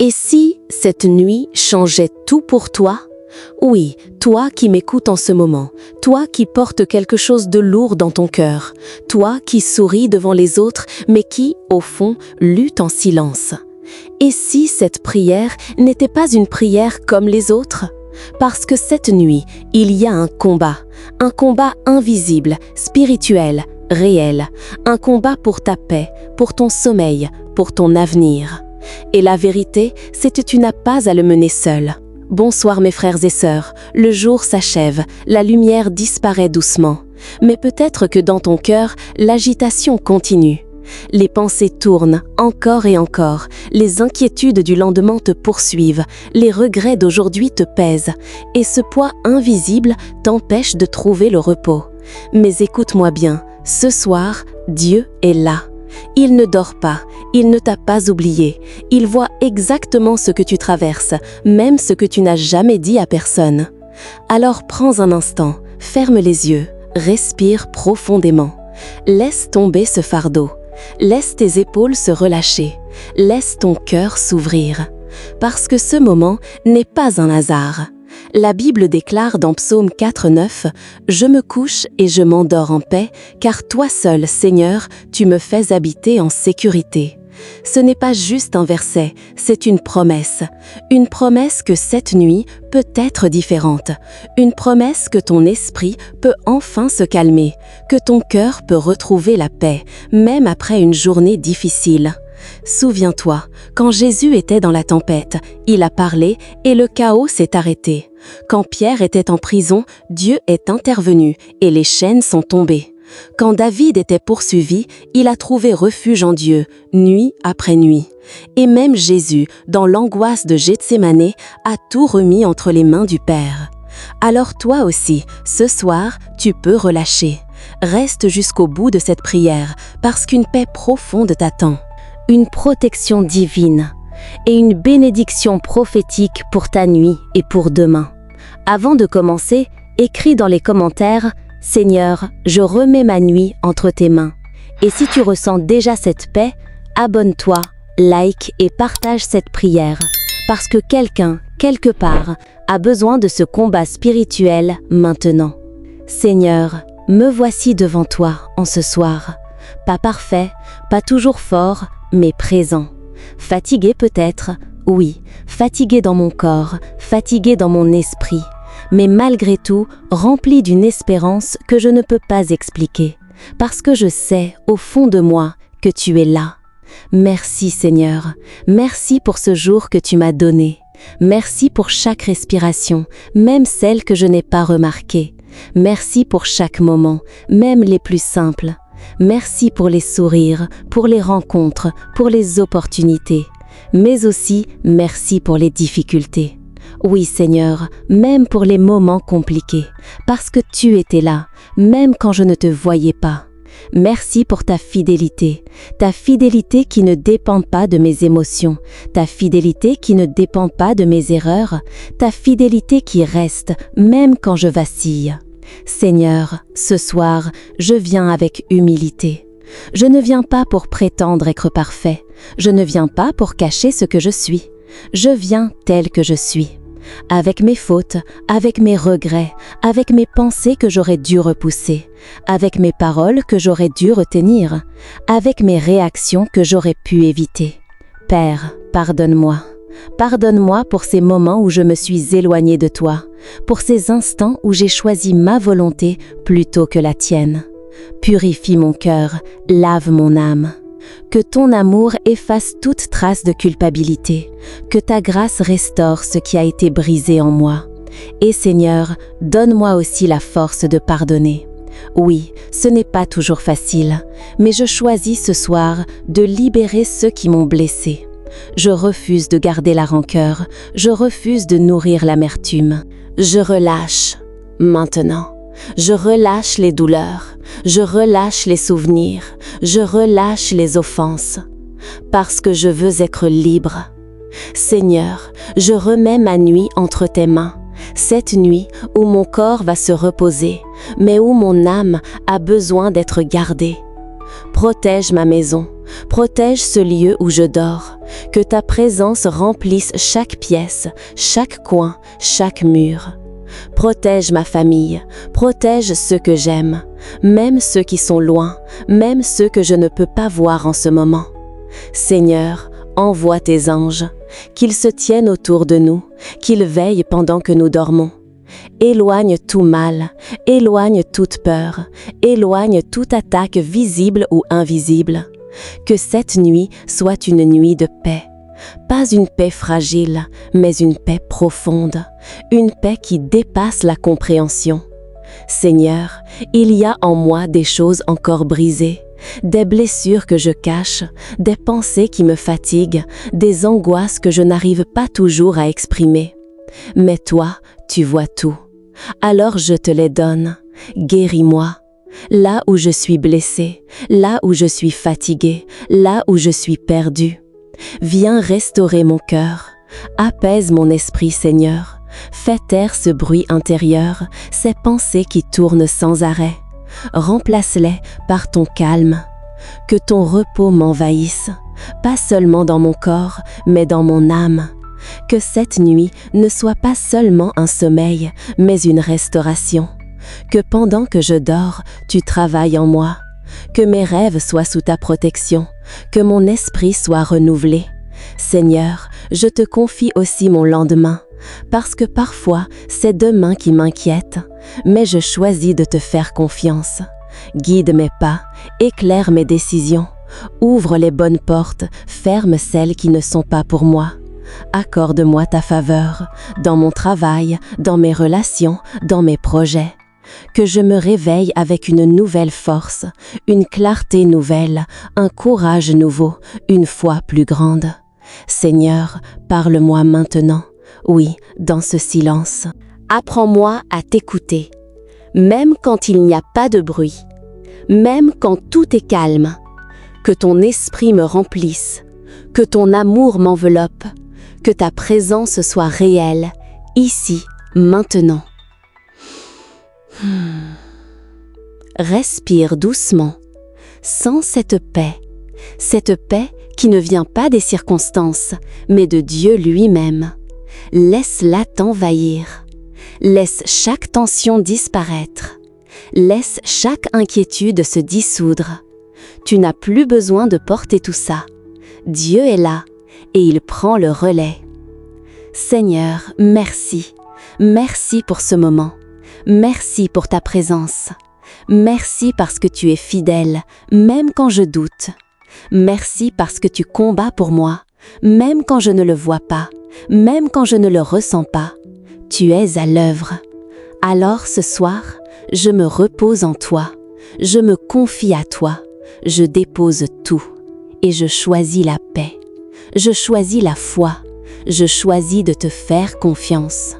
Et si cette nuit changeait tout pour toi? Oui, toi qui m'écoutes en ce moment, toi qui portes quelque chose de lourd dans ton cœur, toi qui souris devant les autres, mais qui, au fond, lutte en silence. Et si cette prière n'était pas une prière comme les autres? Parce que cette nuit, il y a un combat invisible, spirituel, réel, un combat pour ta paix, pour ton sommeil, pour ton avenir. Et la vérité, c'est que tu n'as pas à le mener seul. Bonsoir mes frères et sœurs, le jour s'achève, la lumière disparaît doucement. Mais peut-être que dans ton cœur, l'agitation continue. Les pensées tournent encore et encore, les inquiétudes du lendemain te poursuivent, les regrets d'aujourd'hui te pèsent, et ce poids invisible t'empêche de trouver le repos. Mais écoute-moi bien, ce soir, Dieu est là. Il ne dort pas, il ne t'a pas oublié, il voit exactement ce que tu traverses, même ce que tu n'as jamais dit à personne. Alors prends un instant, ferme les yeux, respire profondément. Laisse tomber ce fardeau, laisse tes épaules se relâcher, laisse ton cœur s'ouvrir. Parce que ce moment n'est pas un hasard. La Bible déclare dans Psaume 4:9 « Je me couche et je m'endors en paix, car toi seul, Seigneur, tu me fais habiter en sécurité. » Ce n'est pas juste un verset, c'est une promesse que cette nuit peut être différente, une promesse que ton esprit peut enfin se calmer, que ton cœur peut retrouver la paix, même après une journée difficile. Souviens-toi, quand Jésus était dans la tempête, il a parlé et le chaos s'est arrêté. Quand Pierre était en prison, Dieu est intervenu et les chaînes sont tombées. Quand David était poursuivi, il a trouvé refuge en Dieu, nuit après nuit. Et même Jésus, dans l'angoisse de Gethsémanée, a tout remis entre les mains du Père. Alors toi aussi, ce soir, tu peux relâcher. Reste jusqu'au bout de cette prière, parce qu'une paix profonde t'attend. Une protection divine et une bénédiction prophétique pour ta nuit et pour demain. Avant de commencer, écris dans les commentaires « Seigneur, je remets ma nuit entre tes mains ». Et si tu ressens déjà cette paix, abonne-toi, like et partage cette prière. Parce que quelqu'un, quelque part, a besoin de ce combat spirituel maintenant. Seigneur, me voici devant toi en ce soir. Pas parfait, pas toujours fort, mais présent. Fatigué peut-être, oui, fatigué dans mon corps, fatigué dans mon esprit, mais malgré tout, rempli d'une espérance que je ne peux pas expliquer, parce que je sais, au fond de moi, que tu es là. Merci Seigneur, merci pour ce jour que tu m'as donné. Merci pour chaque respiration, même celle que je n'ai pas remarquée. Merci pour chaque moment, même les plus simples. Merci pour les sourires, pour les rencontres, pour les opportunités, mais aussi merci pour les difficultés. Oui Seigneur, même pour les moments compliqués, parce que tu étais là, même quand je ne te voyais pas. Merci pour ta fidélité qui ne dépend pas de mes émotions, ta fidélité qui ne dépend pas de mes erreurs, ta fidélité qui reste même quand je vacille. Seigneur, ce soir, je viens avec humilité. Je ne viens pas pour prétendre être parfait. Je ne viens pas pour cacher ce que je suis. Je viens tel que je suis. Avec mes fautes, avec mes regrets, avec mes pensées que j'aurais dû repousser, avec mes paroles que j'aurais dû retenir, avec mes réactions que j'aurais pu éviter. Père, pardonne-moi. Pardonne-moi pour ces moments où je me suis éloignée de toi, pour ces instants où j'ai choisi ma volonté plutôt que la tienne. Purifie mon cœur, lave mon âme. Que ton amour efface toute trace de culpabilité, que ta grâce restaure ce qui a été brisé en moi. Et Seigneur, donne-moi aussi la force de pardonner. Oui, ce n'est pas toujours facile, mais je choisis ce soir de libérer ceux qui m'ont blessé. Je refuse de garder la rancœur, je refuse de nourrir l'amertume. Je relâche, maintenant. Je relâche les douleurs, je relâche les souvenirs, je relâche les offenses. Parce que je veux être libre. Seigneur, je remets ma nuit entre tes mains. Cette nuit où mon corps va se reposer, mais où mon âme a besoin d'être gardée. Protège ma maison, Protège ce lieu où je dors. Que ta présence remplisse chaque pièce, chaque coin, chaque mur. Protège ma famille, protège ceux que j'aime, même ceux qui sont loin, même ceux que je ne peux pas voir en ce moment. Seigneur, envoie tes anges, qu'ils se tiennent autour de nous, qu'ils veillent pendant que nous dormons. Éloigne tout mal, éloigne toute peur, éloigne toute attaque visible ou invisible. Que cette nuit soit une nuit de paix. Pas une paix fragile, mais une paix profonde, une paix qui dépasse la compréhension. Seigneur, il y a en moi des choses encore brisées, des blessures que je cache, des pensées qui me fatiguent, des angoisses que je n'arrive pas toujours à exprimer. Mais toi, tu vois tout. Alors je te les donne. Guéris-moi. Là où je suis blessée, là où je suis fatiguée, là où je suis perdue. Viens restaurer mon cœur. Apaise mon esprit, Seigneur. Fais taire ce bruit intérieur, ces pensées qui tournent sans arrêt. Remplace-les par ton calme. Que ton repos m'envahisse, pas seulement dans mon corps, mais dans mon âme. Que cette nuit ne soit pas seulement un sommeil, mais une restauration. Que pendant que je dors, tu travailles en moi. Que mes rêves soient sous ta protection, que mon esprit soit renouvelé. Seigneur, je te confie aussi mon lendemain, parce que parfois c'est demain qui m'inquiète, mais je choisis de te faire confiance. Guide mes pas, éclaire mes décisions, ouvre les bonnes portes, ferme celles qui ne sont pas pour moi. Accorde-moi ta faveur, dans mon travail, dans mes relations, dans mes projets. Que je me réveille avec une nouvelle force, une clarté nouvelle, un courage nouveau, une foi plus grande. Seigneur, parle-moi maintenant, oui, dans ce silence. Apprends-moi à t'écouter, même quand il n'y a pas de bruit, même quand tout est calme. Que ton esprit me remplisse, que ton amour m'enveloppe, que ta présence soit réelle, ici, maintenant. Respire doucement, sens cette paix qui ne vient pas des circonstances, mais de Dieu lui-même. Laisse-la t'envahir, laisse chaque tension disparaître, laisse chaque inquiétude se dissoudre. Tu n'as plus besoin de porter tout ça. Dieu est là et il prend le relais. Seigneur, merci, merci pour ce moment. Merci pour ta présence. Merci parce que tu es fidèle, même quand je doute. Merci parce que tu combats pour moi, même quand je ne le vois pas, même quand je ne le ressens pas. Tu es à l'œuvre. Alors ce soir, je me repose en toi. Je me confie à toi. Je dépose tout. Et je choisis la paix. Je choisis la foi. Je choisis de te faire confiance.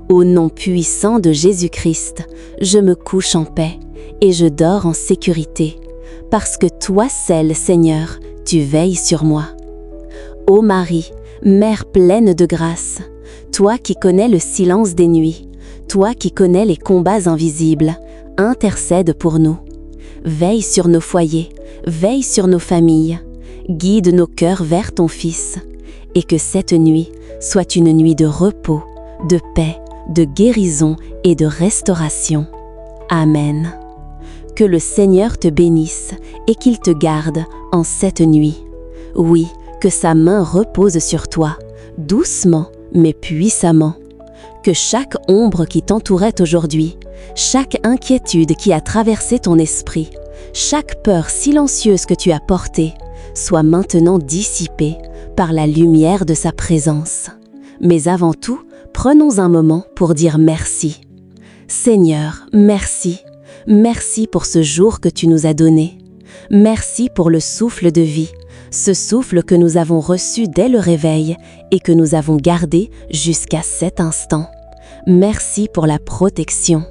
Au nom puissant de Jésus-Christ, je me couche en paix et je dors en sécurité, parce que toi seul, Seigneur, tu veilles sur moi. Ô Marie, Mère pleine de grâce, toi qui connais le silence des nuits, toi qui connais les combats invisibles, intercède pour nous. Veille sur nos foyers, veille sur nos familles, guide nos cœurs vers ton Fils, et que cette nuit soit une nuit de repos, de paix, de guérison et de restauration. Amen. Que le Seigneur te bénisse et qu'il te garde en cette nuit. Oui, que sa main repose sur toi, doucement mais puissamment. Que chaque ombre qui t'entourait aujourd'hui, chaque inquiétude qui a traversé ton esprit, chaque peur silencieuse que tu as portée, soit maintenant dissipée par la lumière de sa présence. Mais avant tout, prenons un moment pour dire merci. Seigneur, merci. Merci pour ce jour que tu nous as donné. Merci pour le souffle de vie, ce souffle que nous avons reçu dès le réveil et que nous avons gardé jusqu'à cet instant. Merci pour la protection.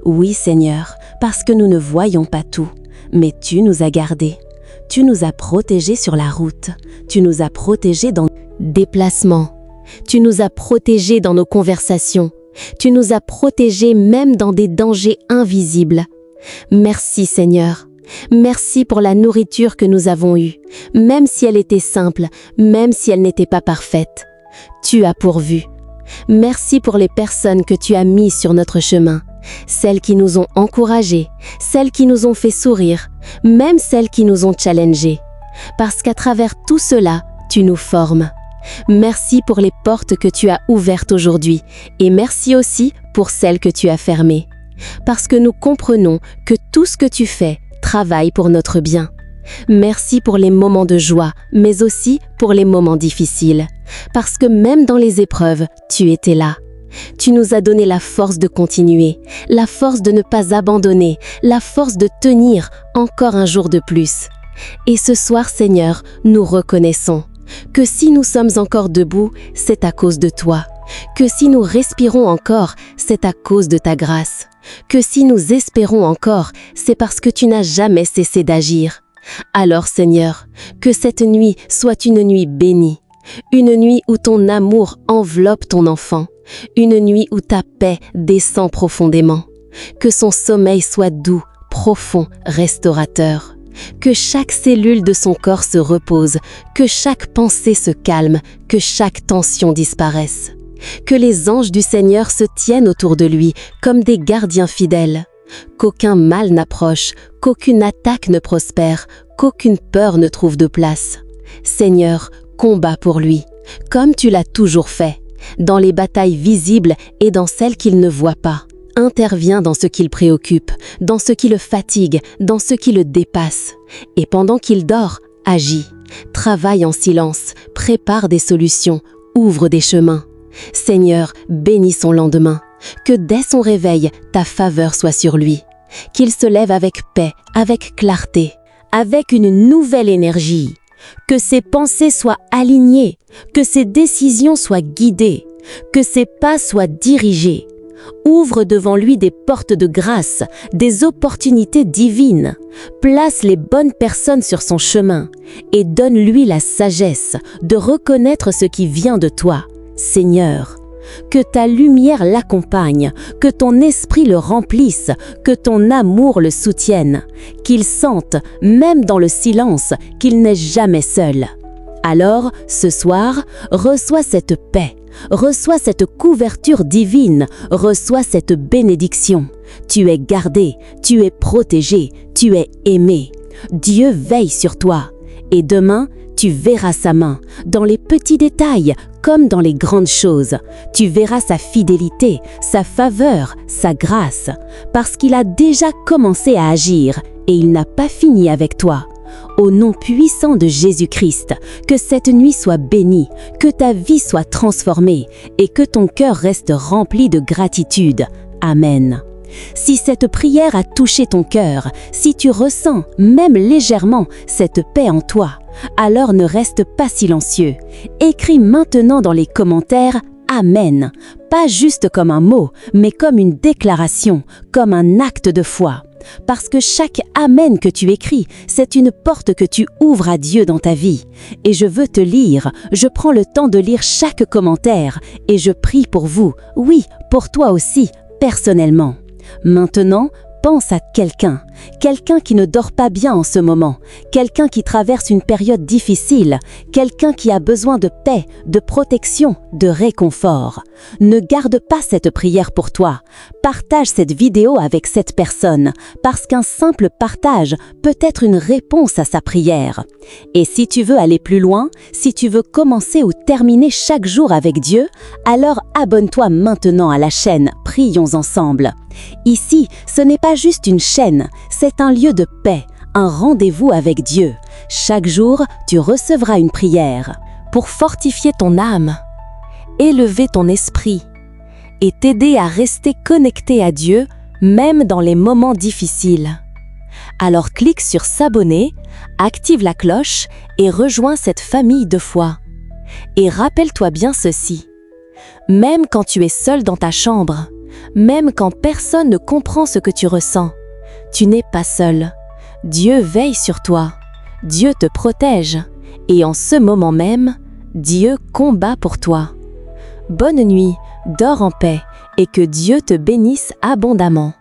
Oui, Seigneur, parce que nous ne voyons pas tout, mais tu nous as gardés. Tu nous as protégés sur la route. Tu nous as protégés dans nos déplacements. Tu nous as protégés dans nos conversations. Tu nous as protégés même dans des dangers invisibles. Merci Seigneur. Merci pour la nourriture que nous avons eue, même si elle était simple, même si elle n'était pas parfaite. Tu as pourvu. Merci pour les personnes que tu as mises sur notre chemin, celles qui nous ont encouragés, celles qui nous ont fait sourire, même celles qui nous ont challengés. Parce qu'à travers tout cela, tu nous formes. Merci pour les portes que tu as ouvertes aujourd'hui et merci aussi pour celles que tu as fermées. Parce que nous comprenons que tout ce que tu fais travaille pour notre bien. Merci pour les moments de joie, mais aussi pour les moments difficiles. Parce que même dans les épreuves, tu étais là. Tu nous as donné la force de continuer, la force de ne pas abandonner, la force de tenir encore un jour de plus. Et ce soir, Seigneur, nous reconnaissons que si nous sommes encore debout, c'est à cause de toi. Que si nous respirons encore, c'est à cause de ta grâce. Que si nous espérons encore, c'est parce que tu n'as jamais cessé d'agir. Alors Seigneur, que cette nuit soit une nuit bénie, une nuit où ton amour enveloppe ton enfant, une nuit où ta paix descend profondément, que son sommeil soit doux, profond, restaurateur, que chaque cellule de son corps se repose, que chaque pensée se calme, que chaque tension disparaisse, que les anges du Seigneur se tiennent autour de lui comme des gardiens fidèles, qu'aucun mal n'approche, qu'aucune attaque ne prospère, qu'aucune peur ne trouve de place. Seigneur, combat pour lui, comme tu l'as toujours fait, dans les batailles visibles et dans celles qu'il ne voit pas. Interviens dans ce qui le préoccupe, dans ce qui le fatigue, dans ce qui le dépasse. Et pendant qu'il dort, agis, travaille en silence, prépare des solutions, ouvre des chemins. Seigneur, bénis son lendemain. Que dès son réveil, ta faveur soit sur lui. Qu'il se lève avec paix, avec clarté, avec une nouvelle énergie. Que ses pensées soient alignées, que ses décisions soient guidées, que ses pas soient dirigés. Ouvre devant lui des portes de grâce, des opportunités divines. Place les bonnes personnes sur son chemin et donne-lui la sagesse de reconnaître ce qui vient de toi, Seigneur. Que ta lumière l'accompagne, que ton esprit le remplisse, que ton amour le soutienne, qu'il sente, même dans le silence, qu'il n'est jamais seul. Alors, ce soir, reçois cette paix, reçois cette couverture divine, reçois cette bénédiction. Tu es gardé, tu es protégé, tu es aimé. Dieu veille sur toi. Et demain, tu verras sa main, dans les petits détails comme dans les grandes choses. Tu verras sa fidélité, sa faveur, sa grâce, parce qu'il a déjà commencé à agir et il n'a pas fini avec toi. Au nom puissant de Jésus-Christ, que cette nuit soit bénie, que ta vie soit transformée et que ton cœur reste rempli de gratitude. Amen. Si cette prière a touché ton cœur, si tu ressens, même légèrement, cette paix en toi, alors ne reste pas silencieux. Écris maintenant dans les commentaires « Amen », pas juste comme un mot, mais comme une déclaration, comme un acte de foi. Parce que chaque « Amen » que tu écris, c'est une porte que tu ouvres à Dieu dans ta vie. Et je veux te lire, je prends le temps de lire chaque commentaire et je prie pour vous, oui, pour toi aussi, personnellement. Maintenant, pense à quelqu'un qui ne dort pas bien en ce moment, quelqu'un qui traverse une période difficile, quelqu'un qui a besoin de paix, de protection, de réconfort. Ne garde pas cette prière pour toi. Partage cette vidéo avec cette personne, parce qu'un simple partage peut être une réponse à sa prière. Et si tu veux aller plus loin, si tu veux commencer ou terminer chaque jour avec Dieu, alors abonne-toi maintenant à la chaîne Prions ensemble. Ici, ce n'est pas juste une chaîne, c'est un lieu de paix, un rendez-vous avec Dieu. Chaque jour, tu recevras une prière pour fortifier ton âme, élever ton esprit et t'aider à rester connecté à Dieu, même dans les moments difficiles. Alors clique sur s'abonner, active la cloche et rejoins cette famille de foi. Et rappelle-toi bien ceci, même quand tu es seul dans ta chambre, même quand personne ne comprend ce que tu ressens, tu n'es pas seul. Dieu veille sur toi, Dieu te protège et en ce moment même, Dieu combat pour toi. Bonne nuit, dors en paix et que Dieu te bénisse abondamment.